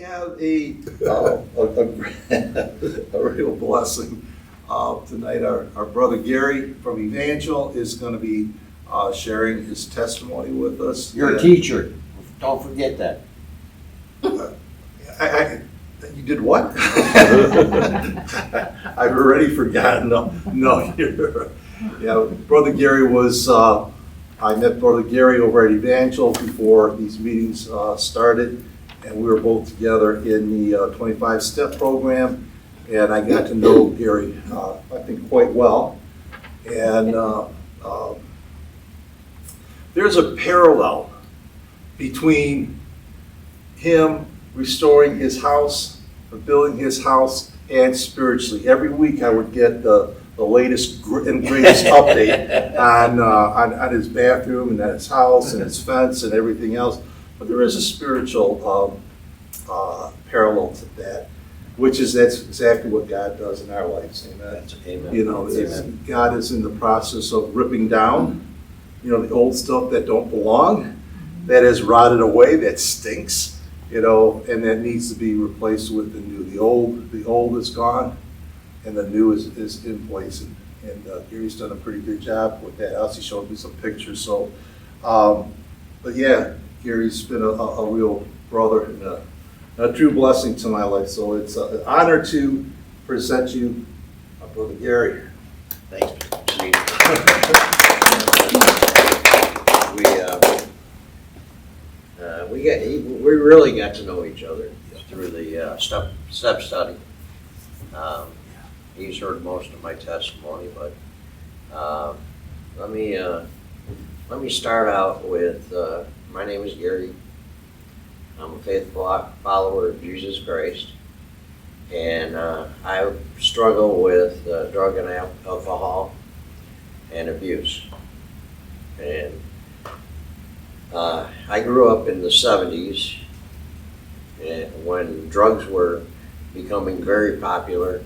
have a real blessing. Tonight, our brother Gary from Evangel is going to be sharing his testimony with us. You're a teacher. Don't forget that. You did what? I've already forgotten. No, yeah, Brother Gary was, I met Brother Gary over at Evangel before these meetings started, and we were both together in the 25-step program, and I got to know Gary, I think, quite well. And there's a parallel between him restoring his house, or building his house, and spiritually. Every week I would get the latest and greatest update on his bathroom and on his house and his fence and everything else. But there is a spiritual parallel to that, that's exactly what God does in our lives. Amen. Amen. You know, God is in the process of ripping down, the old stuff that don't belong, that has rotted away, that stinks, and that needs to be replaced with the new. The old is gone, and the new is in place. And Gary's done a pretty good job with that house. He showed me some pictures. So, but yeah, Gary's been a real brother and a true blessing to my life. So it's an honor to present you my brother Gary. Thanks. We really got to know each other through the step study. He's heard most of my testimony, but let me start out with my name is Gary. I'm a faithful follower of Jesus Christ, and I struggle with drug and alcohol and abuse. And I grew up in the 70s when drugs were becoming very popular.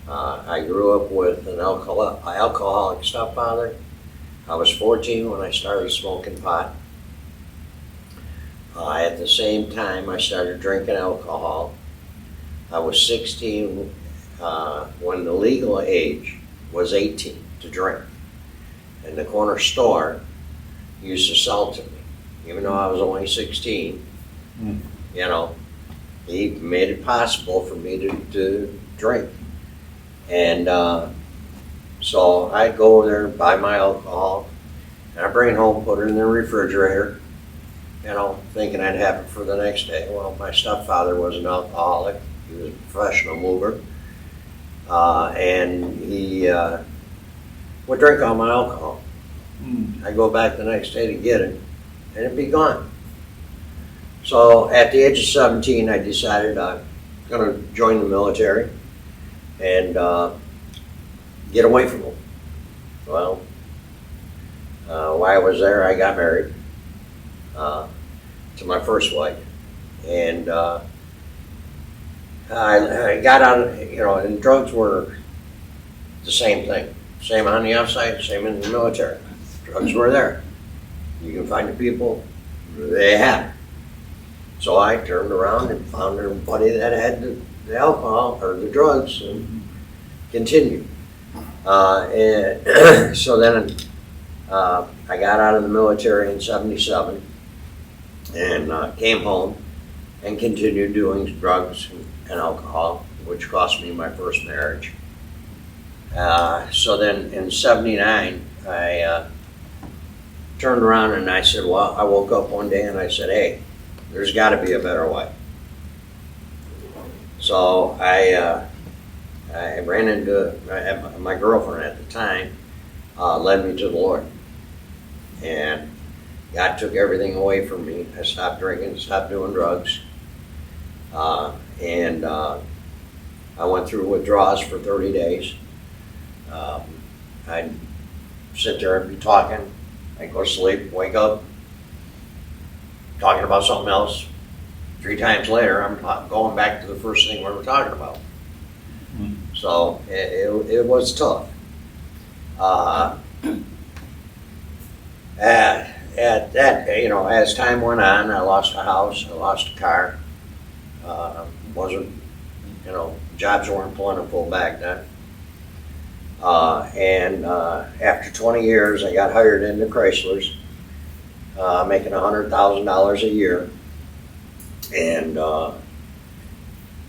I grew up with an alcoholic stepfather. I was 14 when I started smoking pot. At the same time, I started drinking alcohol. I was 16 when the legal age was 18 to drink. And the corner store used to sell to me, even though I was only 16. He made it possible for me to drink. And so I'd go over there and buy my alcohol, and I'd bring it home, put it in the refrigerator, thinking I'd have it for the next day. Well, my stepfather was an alcoholic. He was a professional mover. And he would drink all my alcohol. I'd go back the next day to get it, and it'd be gone. So at the age of 17, I decided I'm going to join the military and get away from him. Well, while I was there, I got married to my first wife, and I got out of, and drugs were the same thing. Same on the outside, same in the military. Drugs were there. You can find the people, they had it. So I turned around and found everybody that had the alcohol or the drugs and continued. And so then I got out of the military in 77 and came home and continued doing drugs and alcohol, which cost me my first marriage. So then in 79, I turned around and I said, well, I woke up one day and I said, hey, there's got to be a better way. So I ran into my girlfriend at the time, led me to the Lord. And God took everything away from me. I stopped drinking, stopped doing drugs. And I went through withdrawals for 30 days. I'd sit there and be talking. I'd go to sleep, wake up, talking about something else. 3 times later, I'm going back to the first thing we were talking about. So it was tough. At that, as time went on, I lost a house, I lost a car, Wasn't, jobs weren't plentiful back then. After 20 years, I got hired into Chrysler's, making $100,000 a year. And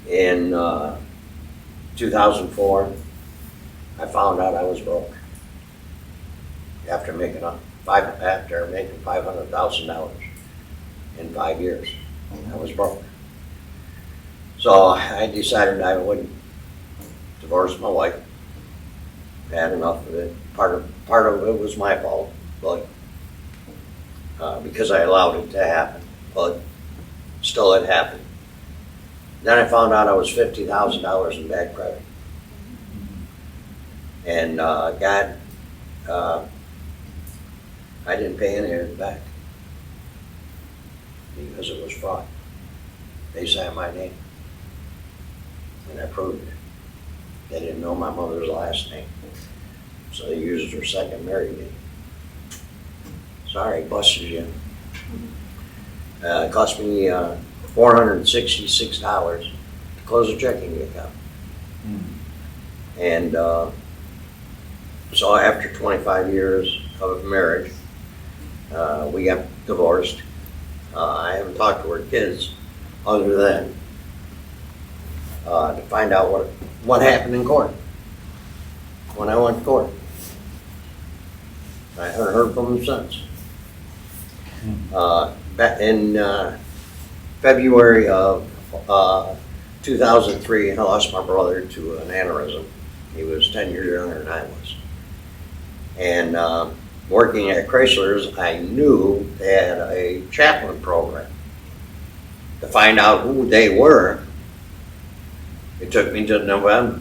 in 2004, I found out I was broke. After making $500,000 in 5 years, I was broke. So I decided I would divorce my wife. I had enough of it. Part of it was my fault, but because I allowed it to happen. But still, it happened. Then I found out I was $50,000 in bad credit, and I didn't pay any of it back because it was fraud. They signed my name, and I proved it. They didn't know my mother's last name, so they used her second married name. Sorry, busted you. It cost me $466 to close a checking account. And so after 25 years of marriage, we got divorced. I haven't talked to her kids other than to find out what happened in court when I went to court. I haven't heard from them since. Back in February of 2003, I lost my brother to an aneurysm. He was 10 years younger than I was. And working at Chrysler's, I knew they had a chaplain program. To find out who they were, it took me to November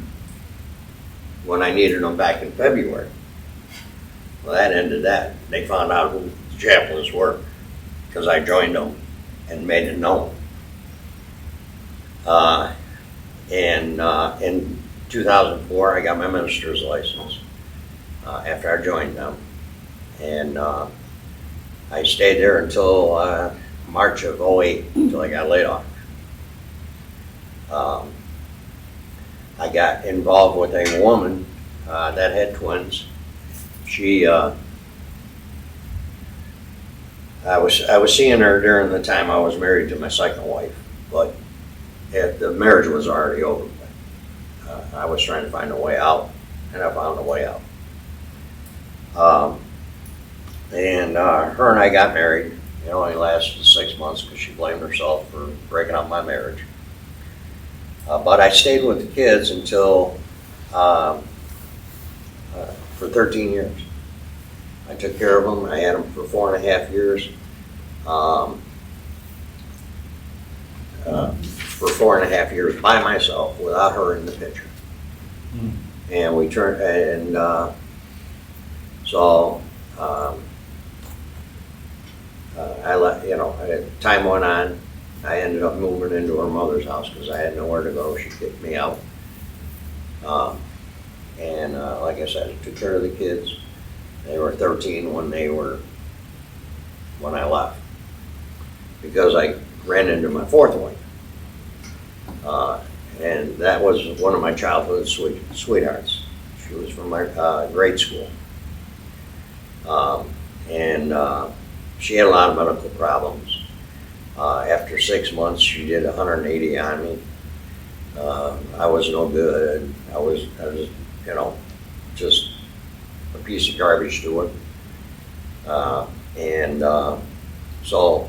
when I needed them back in February. Well, that ended that. They found out who the chaplains were because I joined them and made it known. In 2004, I got my minister's license after I joined them. And I stayed there until March of '08, until I got laid off. I got involved with a woman that had twins. I was seeing her during the time I was married to my second wife, but the marriage was already over. I was trying to find a way out, and I found a way out. Her and I got married. It only lasted 6 months because she blamed herself for breaking up my marriage. But I stayed with the kids until for 13 years. I took care of them. I had them for 4.5 years. For 4.5 years by myself without her in the picture. And we turned, and I let, time went on. I ended up moving into her mother's house because I had nowhere to go. She kicked me out. Like I said, I took care of the kids. They were 13 when I left, because I ran into my fourth wife. And that was one of my childhood sweethearts. She was from my grade school. She had a lot of medical problems. After 6 months, she did 180 on me. I was no good. I was, just a piece of garbage to her. So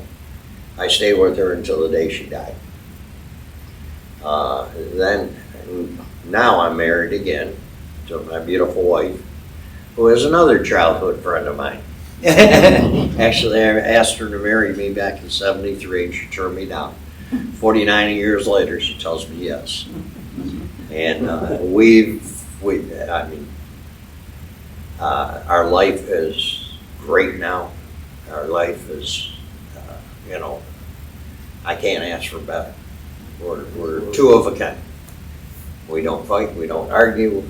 I stayed with her until the day she died. Now I'm married again to my beautiful wife, who is another childhood friend of mine. Actually, I asked her to marry me back in '73, and she turned me down. 49 years later, she tells me yes. And our life is great now. Our life is, I can't ask for better. We're two of a kind. We don't fight, we don't argue,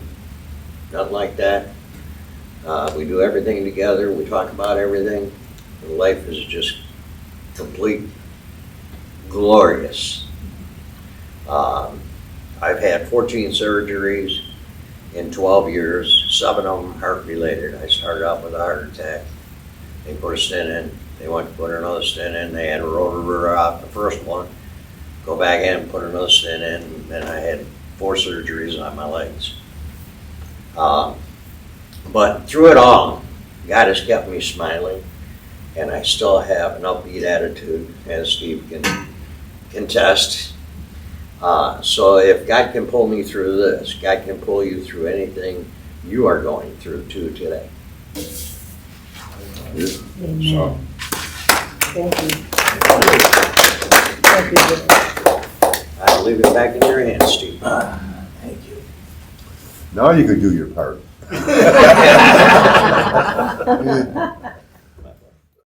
nothing like that. We do everything together, we talk about everything. Life is just complete, glorious. I've had 14 surgeries in 12 years, 7 of them heart-related. I started out with a heart attack. They put a stent in. They went to put another stent in. They had a rotor out the first one. Go back in and put another stent in. And then I had 4 surgeries on my legs. But through it all, God has kept me smiling, and I still have an upbeat attitude, as Steve can contest. So if God can pull me through this, God can pull you through anything you are going through too today. Amen. So, Thank you. Thank you. I'll leave it back in your hands, Steve. Thank you. Now you can do your part.